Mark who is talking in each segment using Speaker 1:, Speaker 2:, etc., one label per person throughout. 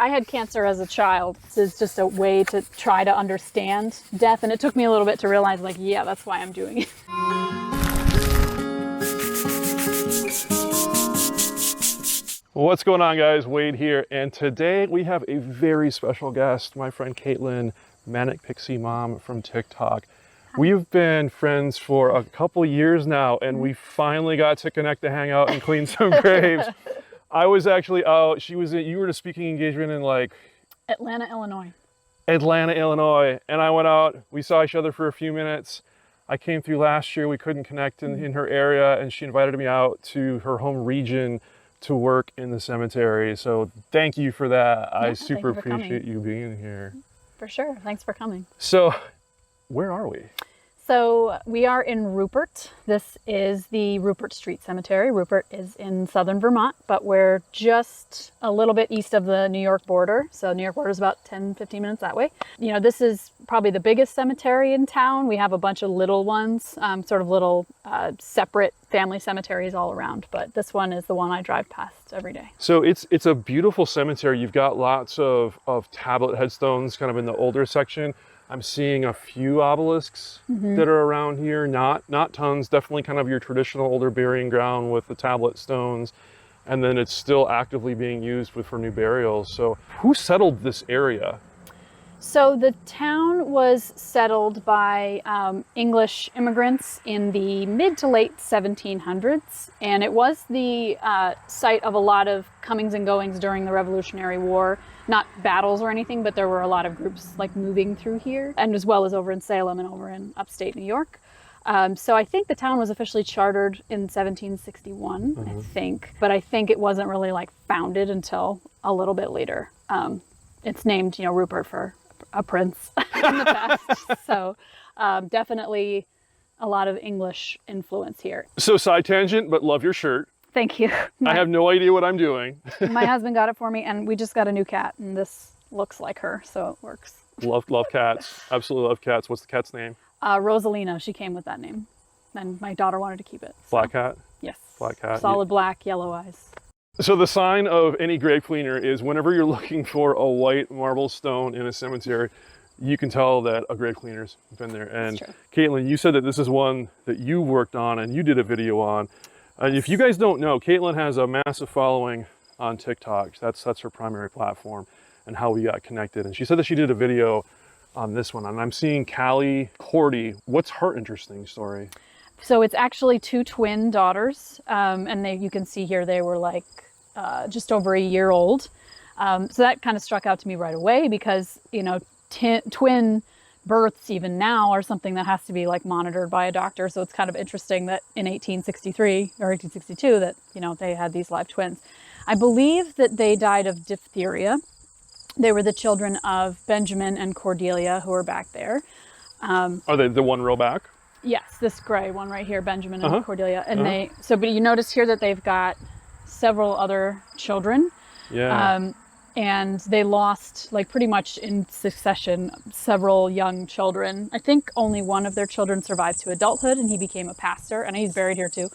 Speaker 1: I had cancer as a child. It's just a way to try to understand death. And it took me a little bit to realize, like, yeah, that's why I'm doing it.
Speaker 2: What's going on, guys? Wade here, and today we have a very special guest, my friend Caitlin, ManicPixieMom from TikTok. We've been friends for a couple years now, and we finally got to connect to hang out and clean some graves. I was actually out. You were at a speaking engagement in like
Speaker 1: Atlanta, Illinois.
Speaker 2: Atlanta, Illinois, and I went out. We saw each other for a few minutes. I came through last year. We couldn't connect in her area, and she invited me out to her home region to work in the cemetery. So thank you for that. Yeah, I super appreciate you being here.
Speaker 1: For sure. Thanks for coming.
Speaker 2: So where are we?
Speaker 1: So we are in Rupert. This is the Rupert Street Cemetery. Rupert is in southern Vermont, but we're just a little bit east of the New York border. So New York border is about 10-15 minutes that way. You know, this is probably the biggest cemetery in town. We have a bunch of little ones, sort of little separate family cemeteries all around, but this one is the one I drive past every day.
Speaker 2: So it's a beautiful cemetery. You've got lots of tablet headstones kind of in the older section. I'm seeing a few obelisks that are around here, not tons, definitely kind of your traditional older burying ground with the tablet stones. And then it's still actively being used for new burials. So who settled this area?
Speaker 1: So the town was settled by English immigrants in the mid to late 1700s. And it was the site of a lot of comings and goings during the Revolutionary War. Not battles or anything, but there were a lot of groups like moving through here, and as well as over in Salem and over in upstate New York. So I think the town was officially chartered in 1761, I think, but I think it wasn't really like founded until a little bit later. It's named, you know, Rupert for a prince in the past. So definitely a lot of English influence here.
Speaker 2: So side tangent, but love your shirt.
Speaker 1: Thank you.
Speaker 2: I have no idea what I'm doing.
Speaker 1: My husband got it for me, and we just got a new cat, and this looks like her, so it works.
Speaker 2: Love cats. Absolutely love cats. What's the cat's name?
Speaker 1: Rosalina. She came with that name, and my daughter wanted to keep it. So.
Speaker 2: Black cat?
Speaker 1: Yes.
Speaker 2: Black cat.
Speaker 1: Solid black, yellow eyes.
Speaker 2: So the sign of any grave cleaner is whenever you're looking for a white marble stone in a cemetery, you can tell that a grave cleaner's been there. And Caitlin, you said that this is one that you worked on and you did a video on. And if you guys don't know, Caitlin has a massive following on TikTok. That's her primary platform and how we got connected. And she said that she did a video on this one. And I'm seeing Callie Cordy. What's her interesting story?
Speaker 1: So it's actually two twin daughters. And you can see here they were like just over a year old. So that kind of struck out to me right away because, you know, twin births even now are something that has to be like monitored by a doctor. So it's kind of interesting that in 1863 or 1862 that, you know, they had these live twins. I believe that they died of diphtheria. They were the children of Benjamin and Cordelia, who are back there.
Speaker 2: Are they the one row back?
Speaker 1: Yes, this gray one right here, Benjamin and Cordelia. And but you notice here that they've got several other children.
Speaker 2: Yeah.
Speaker 1: And they lost, like pretty much in succession, several young children. I think only one of their children survived to adulthood, and he became a pastor, and he's buried here too.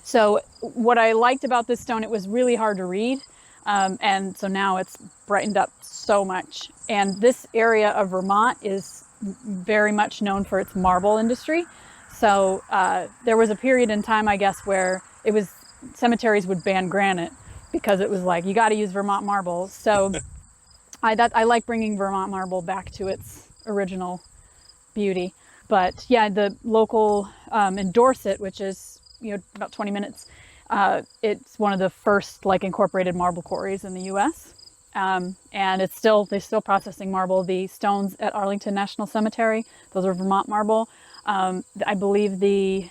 Speaker 1: So what I liked about this stone, it was really hard to read. And so now it's brightened up so much. And this area of Vermont is very much known for its marble industry. So there was a period in time, I guess, where cemeteries would ban granite, because it was like, you got to use Vermont marble. So I like bringing Vermont marble back to its original beauty. But yeah, the local in Dorset, which is, you know, about 20 minutes, it's one of the first like incorporated marble quarries in the US. And they're still processing marble. The stones at Arlington National Cemetery, those are Vermont marble. I believe the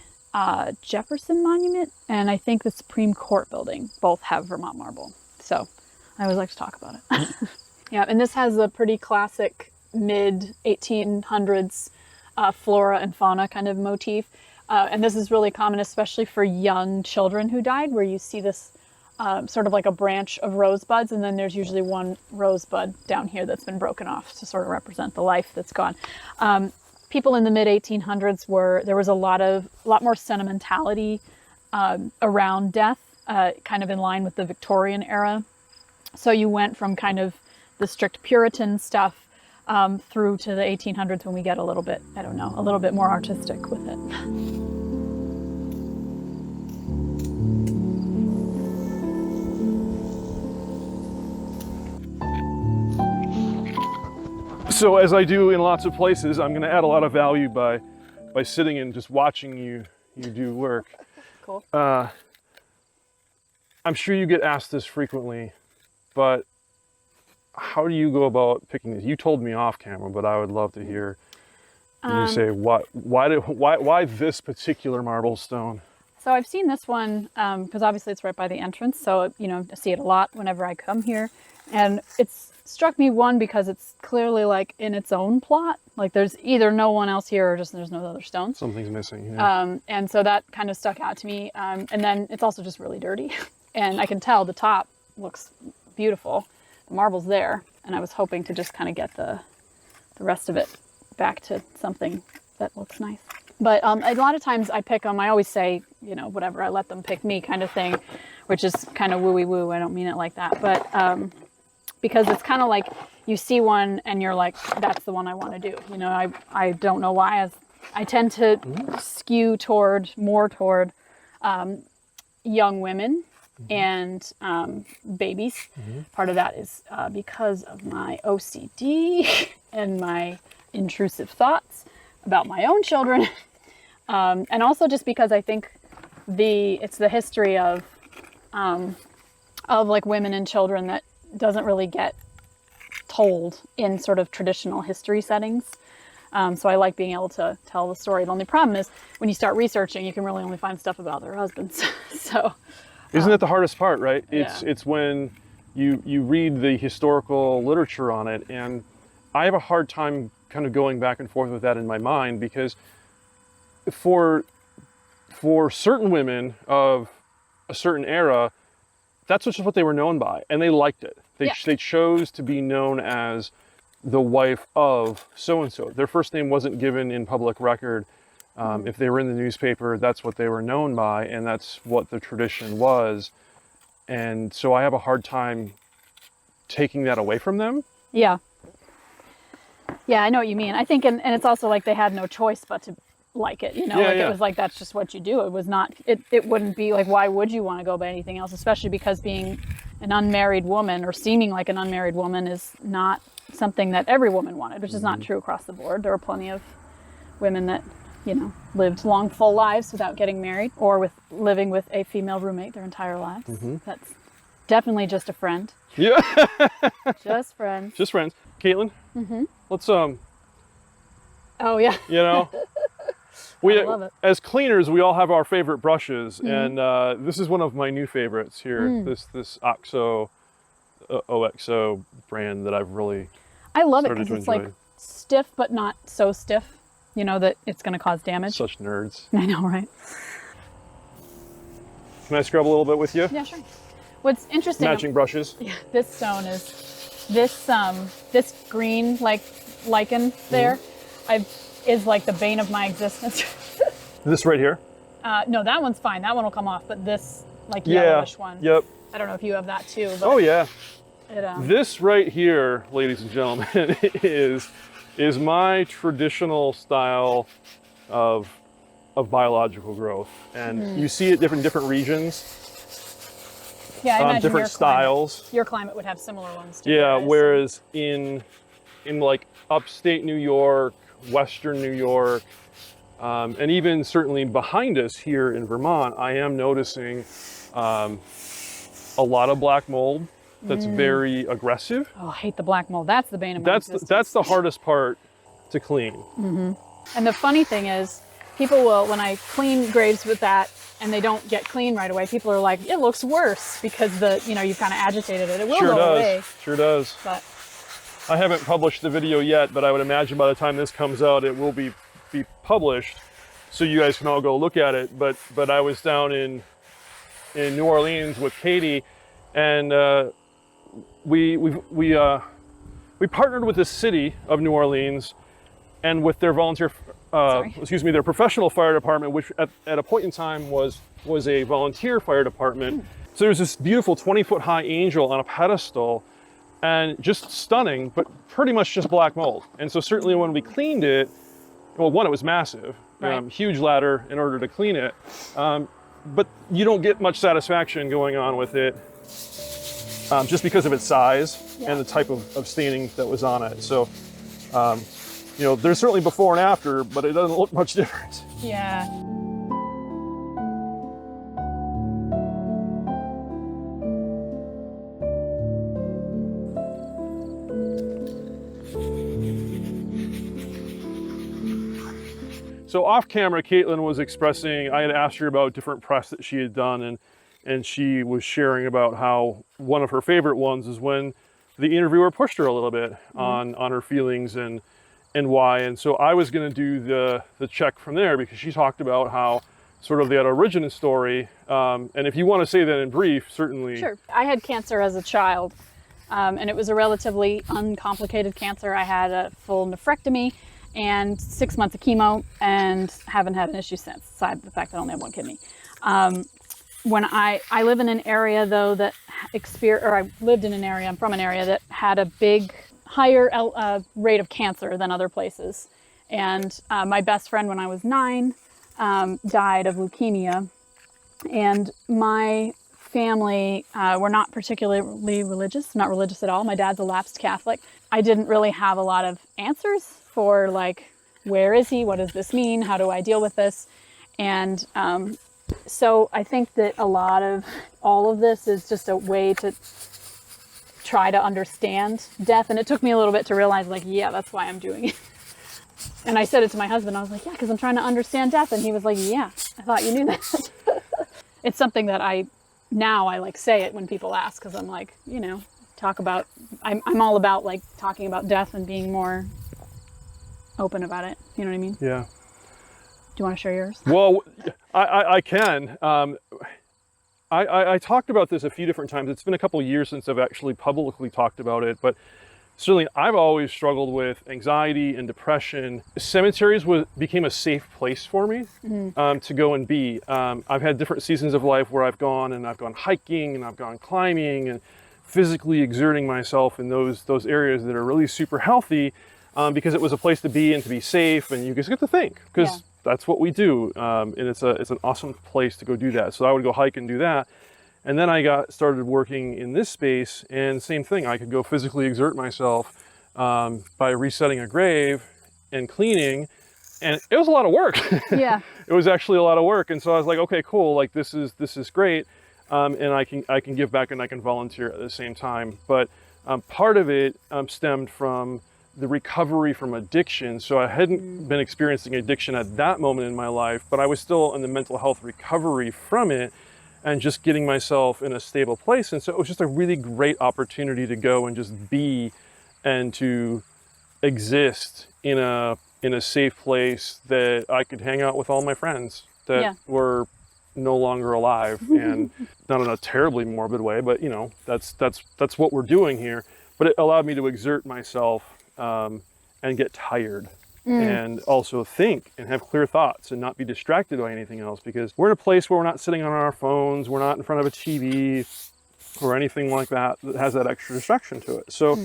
Speaker 1: Jefferson Monument and I think the Supreme Court building both have Vermont marble. So I always like to talk about it. Yeah, and this has a pretty classic mid 1800s flora and fauna kind of motif. And this is really common, especially for young children who died, where you see this sort of like a branch of rosebuds, and then there's usually one rosebud down here that's been broken off to sort of represent the life that's gone. People in the mid 1800s there was a lot more sentimentality around death, kind of in line with the Victorian era. So you went from kind of the strict Puritan stuff through to the 1800s when we get a little bit, I don't know, a little bit more artistic with it.
Speaker 2: So as I do in lots of places, I'm going to add a lot of value by sitting and just watching you do work.
Speaker 1: Cool.
Speaker 2: I'm sure you get asked this frequently, but how do you go about picking these? You told me off camera, but I would love to hear you say why this particular marble stone.
Speaker 1: So I've seen this one because obviously it's right by the entrance. So, you know, I see it a lot whenever I come here. And it's struck me, one, because it's clearly like in its own plot. Like there's either no one else here or just there's no other stones.
Speaker 2: Something's missing. Yeah.
Speaker 1: And so that kind of stuck out to me. And then it's also just really dirty. And I can tell the top looks beautiful. The marble's there. And I was hoping to just kind of get the rest of it back to something that looks nice. But a lot of times I pick them, I always say, you know, whatever, I let them pick me kind of thing, which is kind of wooey woo. I don't mean it like that. But because it's kind of like you see one and you're like, that's the one I want to do. You know, I don't know why. I tend to skew more toward young women and babies. Part of that is because of my OCD and my intrusive thoughts about my own children. And also just because I think it's the history of like women and children that doesn't really get told in sort of traditional history settings. So I like being able to tell the story. The only problem is when you start researching, you can really only find stuff about their husbands. So
Speaker 2: isn't that the hardest part, right?
Speaker 1: Yeah.
Speaker 2: It's when you read the historical literature on it, and I have a hard time kind of going back and forth with that in my mind, because for certain women of a certain era, that's just what they were known by, and they liked it. They chose to be known as the wife of so-and-so. Their first name wasn't given in public record. If they were in the newspaper, that's what they were known by, and that's what the tradition was. And so I have a hard time taking that away from them.
Speaker 1: Yeah. Yeah, I know what you mean. I think, and it's also like they had no choice but to like it, you know, it was like, that's just what you do. It was not, it wouldn't be like, why would you want to go by anything else, especially because being an unmarried woman or seeming like an unmarried woman is not something that every woman wanted, which is not true across the board. There are plenty of women that, you know, lived long, full lives without getting married or living with a female roommate their entire lives. That's definitely just a friend.
Speaker 2: Yeah.
Speaker 1: Just friends.
Speaker 2: Just friends. Caitlin, let's,
Speaker 1: oh yeah.
Speaker 2: you know,
Speaker 1: I love it.
Speaker 2: As cleaners, we all have our favorite brushes, and this is one of my new favorites here. This OXO brand that I've really
Speaker 1: I love it because
Speaker 2: to
Speaker 1: it's
Speaker 2: enjoy.
Speaker 1: like stiff, but not so stiff, you know, that it's going to cause damage.
Speaker 2: Such nerds.
Speaker 1: I know, right?
Speaker 2: Can I scrub a little bit with you?
Speaker 1: Yeah, sure. What's interesting,
Speaker 2: Matching brushes.
Speaker 1: yeah, this stone is this green like lichen there. Is like the bane of my existence.
Speaker 2: This right here?
Speaker 1: No, that one's fine. That one will come off, but this like yellowish one.
Speaker 2: Yep.
Speaker 1: I don't know if you have that too. But
Speaker 2: Oh yeah.
Speaker 1: It,
Speaker 2: This right here, ladies and gentlemen, is my traditional style of biological growth, and you see it different regions.
Speaker 1: yeah, I imagine
Speaker 2: different styles.
Speaker 1: Your climate would have similar ones too.
Speaker 2: Yeah,
Speaker 1: right?
Speaker 2: whereas in like upstate New York, Western New York, and even certainly behind us here in Vermont, I am noticing a lot of black mold that's very aggressive.
Speaker 1: Oh, I hate the black mold. That's the bane of my existence.
Speaker 2: That's the hardest part to clean.
Speaker 1: And the funny thing is, people will, when I clean graves with that and they don't get clean right away, people are like, it looks worse because you've kind of agitated it. It will go away.
Speaker 2: Sure does.
Speaker 1: But
Speaker 2: I haven't published the video yet, but I would imagine by the time this comes out, it will be published, so you guys can all go look at it. But I was down in New Orleans with Katie, and we partnered with the city of New Orleans and with their their professional fire department, which at a point in time was a volunteer fire department. So there's this beautiful 20-foot high angel on a pedestal, and just stunning, but pretty much just black mold. And so certainly when we cleaned it, well, one, it was massive,
Speaker 1: Right.
Speaker 2: huge ladder in order to clean it. But you don't get much satisfaction going on with it just because of its size and the type of staining that was on it. So, you know, there's certainly before and after, but it doesn't look much different.
Speaker 1: Yeah.
Speaker 2: So off camera, Caitlin was expressing, I had asked her about different press that she had done, and she was sharing about how one of her favorite ones is when the interviewer pushed her a little bit on her feelings and why. And so I was gonna do the check from there, because she talked about how sort of that origin story. And if you wanna say that in brief, certainly.
Speaker 1: Sure. I had cancer as a child, and it was a relatively uncomplicated cancer. I had a full nephrectomy and 6 months of chemo, and haven't had an issue since, aside the fact that I only have one kidney. When I live in an area though that I lived in an area, I'm from an area that had a higher rate of cancer than other places. And my best friend when I was 9 died of leukemia. And my family were not particularly religious, not religious at all. My dad's a lapsed Catholic. I didn't really have a lot of answers for like, where is he? What does this mean? How do I deal with this? And so I think that a lot of all of this is just a way to try to understand death. And it took me a little bit to realize, like, yeah, that's why I'm doing it. And I said it to my husband. I was like, yeah, because I'm trying to understand death. And he was like, yeah, I thought you knew that. It's something that I like say it when people ask, because I'm like, you know, I'm all about like talking about death and being more open about it. You know what I mean?
Speaker 2: Yeah.
Speaker 1: Do you want to share yours?
Speaker 2: Well, I can. I talked about this a few different times. It's been a couple of years since I've actually publicly talked about it, but certainly I've always struggled with anxiety and depression. Cemeteries became a safe place for me to go and be. I've had different seasons of life where I've gone hiking and I've gone climbing and physically exerting myself in those areas that are really super healthy, because it was a place to be and to be safe, and you just get to think, because that's what we do, and it's an awesome place to go do that. So I would go hike and do that, and then I started working in this space, and same thing. I could go physically exert myself by resetting a grave and cleaning, and it was a lot of work.
Speaker 1: Yeah,
Speaker 2: it was actually a lot of work, and so I was like, okay, cool. Like this is great, and I can give back and I can volunteer at the same time. But part of it stemmed from the recovery from addiction. So I hadn't been experiencing addiction at that moment in my life, but I was still in the mental health recovery from it and just getting myself in a stable place. And so it was just a really great opportunity to go and just be and to exist in a safe place that I could hang out with all my friends that were no longer alive, and not in a terribly morbid way, but you know, that's what we're doing here. But it allowed me to exert myself and get tired and also think and have clear thoughts and not be distracted by anything else, because we're in a place where we're not sitting on our phones, we're not in front of a TV or anything like that has that extra distraction to it. So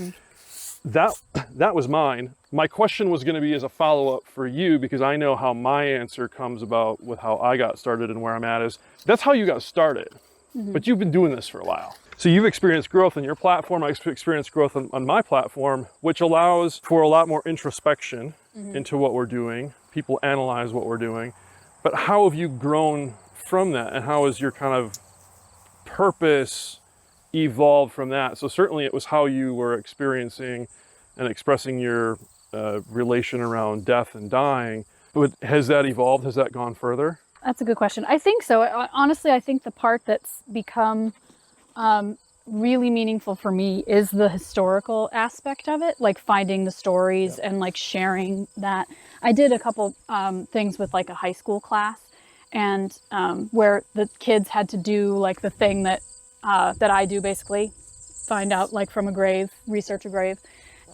Speaker 2: that was mine. My question was going to be as a follow-up for you, because I know how my answer comes about with how I got started and where I'm at is that's how you got started, but you've been doing this for a while. So you've experienced growth on your platform. I've experienced growth on my platform, which allows for a lot more introspection into what we're doing. People analyze what we're doing. But how have you grown from that? And how has your kind of purpose evolved from that? So certainly it was how you were experiencing and expressing your relation around death and dying. But has that evolved? Has that gone further?
Speaker 1: That's a good question. I think so. Honestly, I think the part that's become really meaningful for me is the historical aspect of it, like finding the stories and like sharing that. I did a couple things with like a high school class, and where the kids had to do like the thing that I do, basically find out like from a grave, research a grave.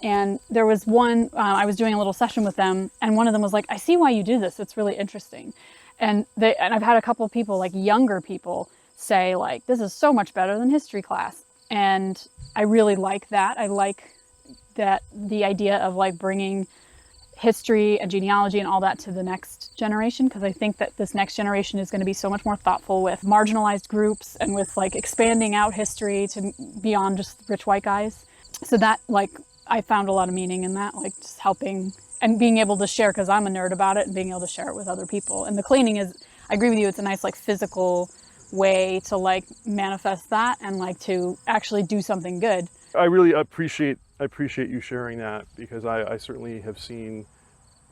Speaker 1: And there was one, I was doing a little session with them, and one of them was like, I see why you do this. It's really interesting. And I've had a couple of people, like younger people, say like, this is so much better than history class. And I really like that. I like that the idea of like bringing history and genealogy and all that to the next generation, because I think that this next generation is going to be so much more thoughtful with marginalized groups and with like expanding out history to beyond just rich white guys. So that, like, I found a lot of meaning in that, like just helping and being able to share, because I'm a nerd about it, and being able to share it with other people. And the cleaning is, I agree with you, it's a nice like physical way to like manifest that and like to actually do something good.
Speaker 2: I really appreciate you sharing that, because I certainly have seen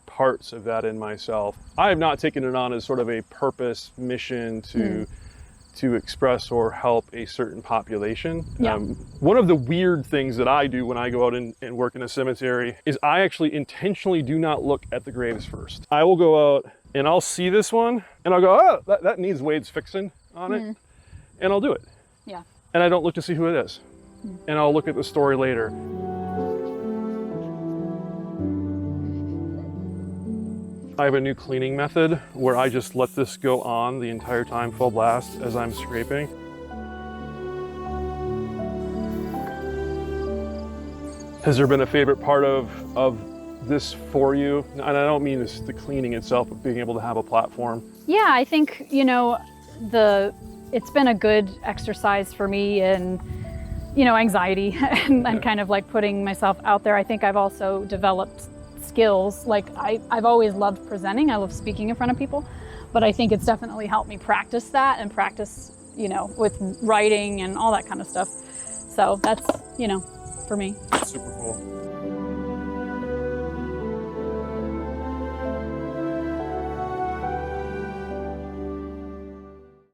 Speaker 2: parts of that in myself. I have not taken it on as sort of a purpose mission to express or help a certain population.
Speaker 1: Yeah.
Speaker 2: One of the weird things that I do when I go out and work in a cemetery is I actually intentionally do not look at the graves first. I will go out and I'll see this one and I'll go, oh, that needs Wade's fixing on it, and I'll do it.
Speaker 1: Yeah.
Speaker 2: And I don't look to see who it is. And I'll look at the story later. I have a new cleaning method where I just let this go on the entire time, full blast, as I'm scraping. Has there been a favorite part of this for you? And I don't mean this, the cleaning itself, but being able to have a platform.
Speaker 1: Yeah, I think, you know, it's been a good exercise for me in, you know, anxiety and kind of like putting myself out there. I think I've also developed skills. Like I've always loved presenting. I love speaking in front of people, but I think it's definitely helped me practice that and practice, you know, with writing and all that kind of stuff. So that's, you know, for me.
Speaker 2: Super cool.